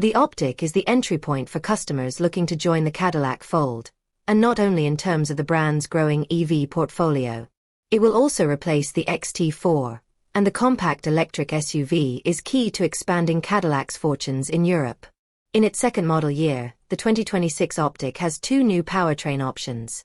The Optiq is the entry point for customers looking to join the Cadillac fold, and not only in terms of the brand's growing EV portfolio. It will also replace the XT4, and the compact electric SUV is key to expanding Cadillac's fortunes in Europe. In its second model year, the 2026 Optiq has two new powertrain options: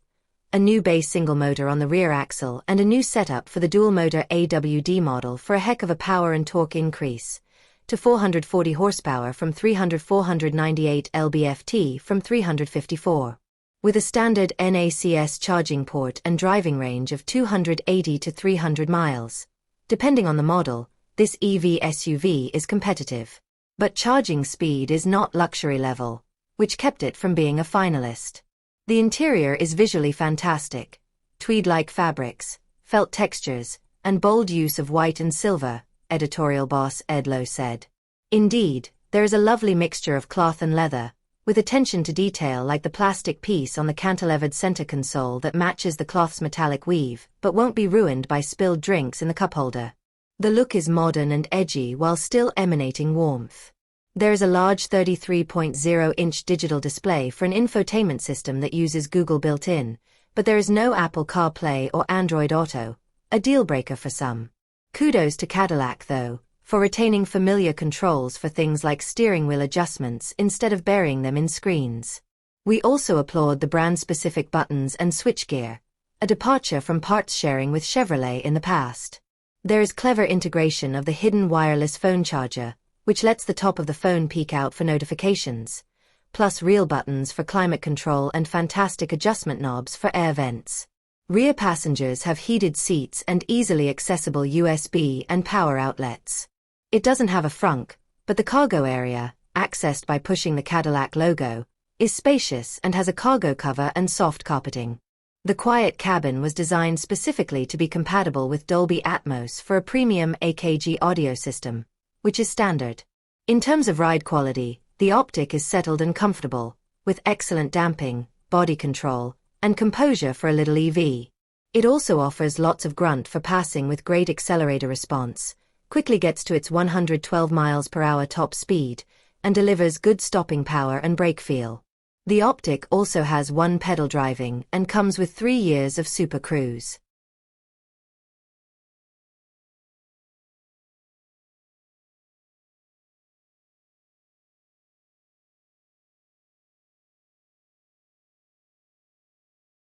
a new base single motor on the rear axle and a new setup for the dual-motor AWD model for a heck of a power and torque increase, to 440 horsepower from 498 lb-ft from 354. With a standard NACS charging port and driving range of 280 to 300 miles. Depending on the model, this EV SUV is competitive. But charging speed is not luxury level, which kept it from being a finalist. The interior is visually fantastic: tweed-like fabrics, felt textures, and bold use of white and silver, editorial boss Ed Loh said. Indeed, there is a lovely mixture of cloth and leather, with attention to detail like the plastic piece on the cantilevered center console that matches the cloth's metallic weave, but won't be ruined by spilled drinks in the cupholder. The look is modern and edgy while still emanating warmth. There is a large 33.0-inch digital display for an infotainment system that uses Google built-in, but there is no Apple CarPlay or Android Auto, a deal-breaker for some. Kudos to Cadillac, though, for retaining familiar controls for things like steering wheel adjustments instead of burying them in screens. We also applaud the brand-specific buttons and switchgear, a departure from parts sharing with Chevrolet in the past. There is clever integration of the hidden wireless phone charger, which lets the top of the phone peek out for notifications, plus real buttons for climate control and fantastic adjustment knobs for air vents. Rear passengers have heated seats and easily accessible USB and power outlets. It doesn't have a frunk, but the cargo area, accessed by pushing the Cadillac logo, is spacious and has a cargo cover and soft carpeting. The quiet cabin was designed specifically to be compatible with Dolby Atmos for a premium AKG audio system, which is standard. In terms of ride quality, the Optiq is settled and comfortable, with excellent damping, body control, and composure for a little EV. It also offers lots of grunt for passing with great accelerator response, quickly gets to its 112 miles per hour top speed, and delivers good stopping power and brake feel. The Optiq also has one pedal driving and comes with 3 years of Super Cruise.